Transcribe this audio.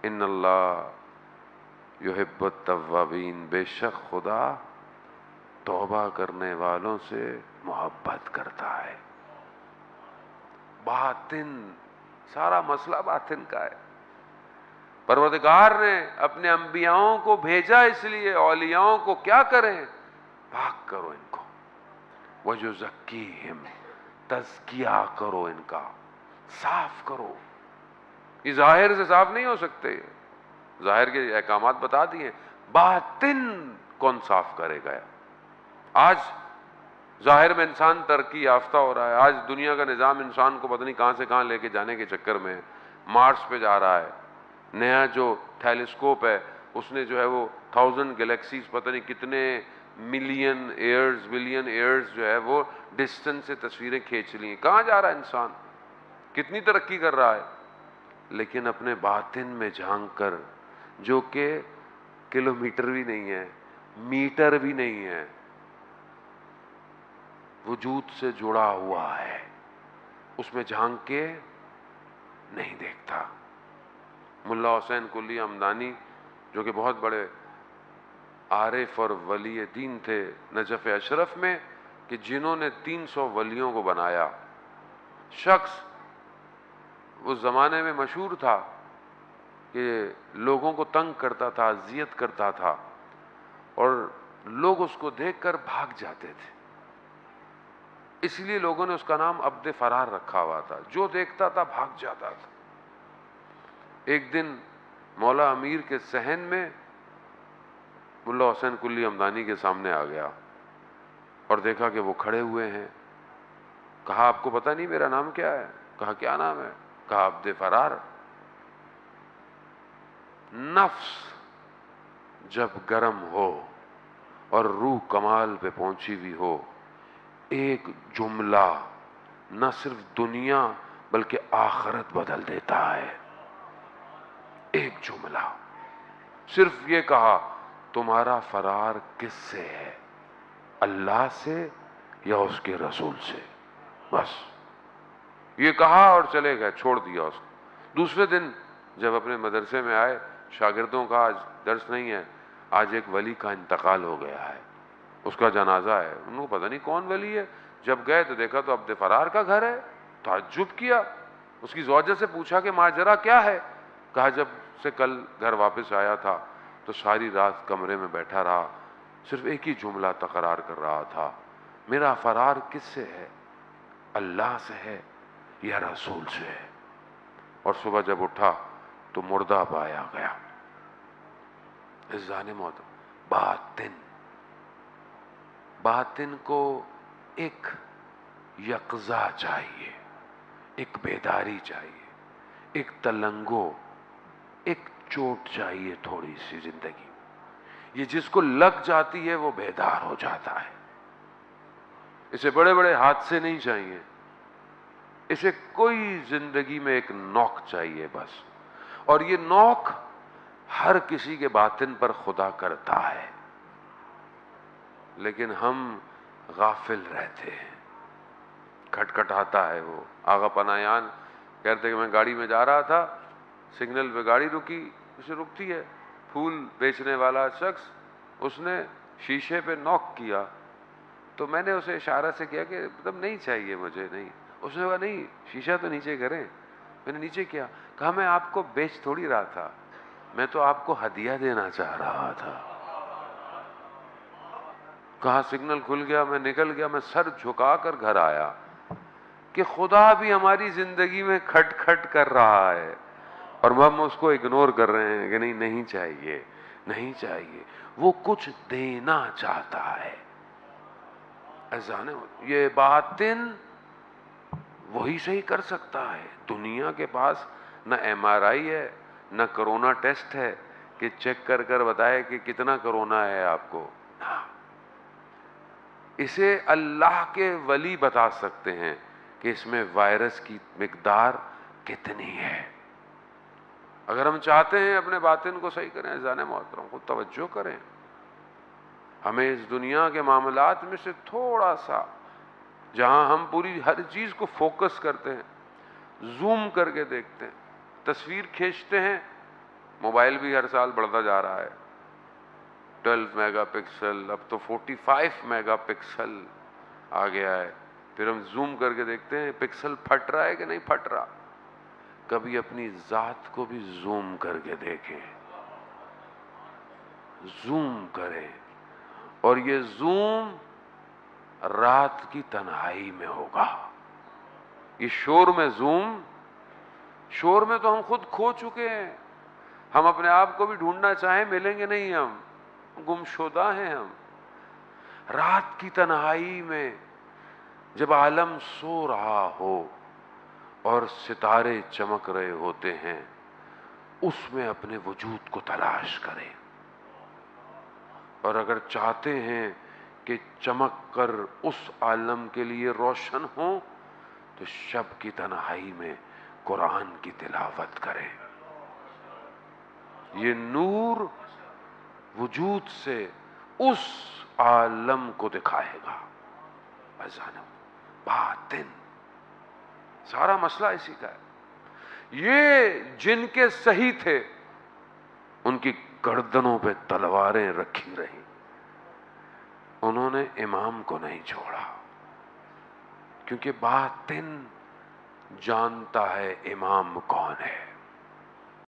ان اللہ یحب التوابین، بے شک خدا توبہ کرنے والوں سے محبت کرتا ہے۔ باطن، سارا مسئلہ باطن کا ہے۔ پروردگار نے اپنے انبیاؤں کو بھیجا اس لیے، اولیاؤں کو کیا کریں؟ پاک کرو ان کو، وَيُزَكِّيهِمْ، تزکیہ کرو ان کا، صاف کرو۔ یہ ظاہر سے صاف نہیں ہو سکتے، ظاہر کے احکامات بتا دیے، باطن کون صاف کرے گا؟ آج ظاہر میں انسان ترقی یافتہ ہو رہا ہے، آج دنیا کا نظام انسان کو پتہ نہیں کہاں سے کہاں لے کے جانے کے چکر میں مارس پہ جا رہا ہے۔ نیا جو ٹیلیسکوپ ہے اس نے جو ہے وہ 1000 گلیکسیز، پتہ نہیں کتنے ملین ایئرز جو ہے وہ ڈسٹنس سے تصویریں کھینچ لی ہیں۔ کہاں جا رہا ہے انسان؟ کتنی ترقی کر رہا ہے، لیکن اپنے باطن میں جھانک کر، جو کہ کلومیٹر بھی نہیں ہے، میٹر بھی نہیں ہے، وجود سے جڑا ہوا ہے، اس میں جھانک کے نہیں دیکھتا۔ ملا حسین کلی ہمدانی جو کہ بہت بڑے عارف اور ولی دین تھے نجف اشرف میں، کہ جنہوں نے 300 ولیوں کو بنایا، شخص اس زمانے میں مشہور تھا کہ لوگوں کو تنگ کرتا تھا، اذیت کرتا تھا، اور لوگ اس کو دیکھ کر بھاگ جاتے تھے، اس لیے لوگوں نے اس کا نام عبد فرار رکھا ہوا تھا، جو دیکھتا تھا بھاگ جاتا تھا۔ ایک دن مولا امیر کے صحن میں ملا حسین کلی ہمدانی کے سامنے آ گیا اور دیکھا کہ وہ کھڑے ہوئے ہیں۔ کہا آپ کو پتہ نہیں میرا نام کیا ہے؟ کہا کیا نام ہے؟ کہا عبد فرار۔ نفس جب گرم ہو اور روح کمال پہ پہنچی ہوئی ہو، ایک جملہ نہ صرف دنیا بلکہ آخرت بدل دیتا ہے۔ ایک جملہ، صرف یہ کہا تمہارا فرار کس سے ہے؟ اللہ سے یا اس کے رسول سے؟ بس یہ کہا اور چلے گئے، چھوڑ دیا اس کو۔ دوسرے دن جب اپنے مدرسے میں آئے، شاگردوں کا آج درس نہیں ہے، آج ایک ولی کا انتقال ہو گیا ہے، اس کا جنازہ ہے، انہوں کو پتہ نہیں کون ولی ہے۔ جب گئے تو دیکھا تو عبد فرار کا گھر ہے، تعجب کیا۔ اس کی زوجہ سے پوچھا کہ ماجرا کیا ہے؟ کہا جب سے کل گھر واپس آیا تھا تو ساری رات کمرے میں بیٹھا رہا، صرف ایک ہی جملہ تکرار کر رہا تھا، میرا فرار کس سے ہے؟ اللہ سے ہے یا رسول سے ہے؟ اور صبح جب اٹھا تو مردہ پایا گیا۔ عزیزان محترم، باطن کو ایک یقظہ چاہیے، ایک بیداری چاہیے، ایک تلنگو، ایک چوٹ چاہیے تھوڑی سی زندگی۔ یہ جس کو لگ جاتی ہے وہ بیدار ہو جاتا ہے۔ اسے بڑے بڑے حادثے نہیں چاہیے، اسے کوئی زندگی میں ایک نوک چاہیے بس، اور یہ نوک ہر کسی کے باطن پر خدا کرتا ہے، لیکن ہم غافل رہتے ہیں۔ کھٹکھٹاتا ہے وہ۔ آغا پناہیان کہتے کہ میں گاڑی میں جا رہا تھا، سگنل پہ گاڑی رکی، اسے رکتی ہے، پھول بیچنے والا شخص اس نے شیشے پہ نوک کیا، تو میں نے اسے اشارہ سے کیا کہ مطلب نہیں چاہیے مجھے، نہیں۔ اس نے کہا نہیں شیشہ تو نیچے کریں۔ میں نے نیچے کیا، کہا میں آپ کو بیچ تھوڑی رہا تھا، میں تو آپ کو ہدیہ دینا چاہ رہا تھا۔ کہا سگنل کھل گیا، میں نکل گیا، میں سر جھکا کر گھر آیا کہ خدا بھی ہماری زندگی میں کھٹ کھٹ کر رہا ہے اور ہم اس کو اگنور کر رہے ہیں کہ نہیں، نہیں چاہیے، نہیں چاہیے۔ وہ کچھ دینا چاہتا ہے۔ یہ باطن وہی صحیح کر سکتا ہے۔ دنیا کے پاس نہ ایم آر آئی ہے، نہ کرونا ٹیسٹ ہے کہ چیک کر کر بتائے کہ کتنا کرونا ہے آپ کو۔ اسے اللہ کے ولی بتا سکتے ہیں کہ اس میں وائرس کی مقدار کتنی ہے۔ اگر ہم چاہتے ہیں اپنے باطن کو صحیح کریں، عزیزان محترم کو توجہ کریں، ہمیں اس دنیا کے معاملات میں سے تھوڑا سا، جہاں ہم پوری ہر چیز کو فوکس کرتے ہیں، زوم کر کے دیکھتے ہیں، تصویر کھینچتے ہیں، موبائل بھی ہر سال بڑھتا جا رہا ہے، 12 میگا پکسل، اب تو 45 میگا پکسل آ گیا ہے. پھر ہم زوم کر کے دیکھتے ہیں پکسل پھٹ رہا ہے کہ نہیں پھٹ رہا. کبھی اپنی ذات کو بھی زوم کر کے دیکھیں، زوم کریں، اور یہ زوم رات کی تنہائی میں ہوگا. یہ شور میں زوم، شور میں تو ہم خود کھو چکے ہیں. ہم اپنے آپ کو بھی ڈھونڈنا چاہیں ملیں گے نہیں، ہم گمشدہ ہیں. ہم رات کی تنہائی میں جب عالم سو رہا ہو اور ستارے چمک رہے ہوتے ہیں، اس میں اپنے وجود کو تلاش کریں. اور اگر چاہتے ہیں کہ چمک کر اس عالم کے لیے روشن ہوں تو شب کی تنہائی میں قرآن کی تلاوت کریں. یہ نور وجود سے اس عالم کو دکھائے گا. اذان باطن، سارا مسئلہ اسی کا ہے. یہ جن کے صحیح تھے ان کی گردنوں پہ تلواریں رکھی رہیں، انہوں نے امام کو نہیں چھوڑا، کیونکہ باطن جانتا ہے امام کون ہے.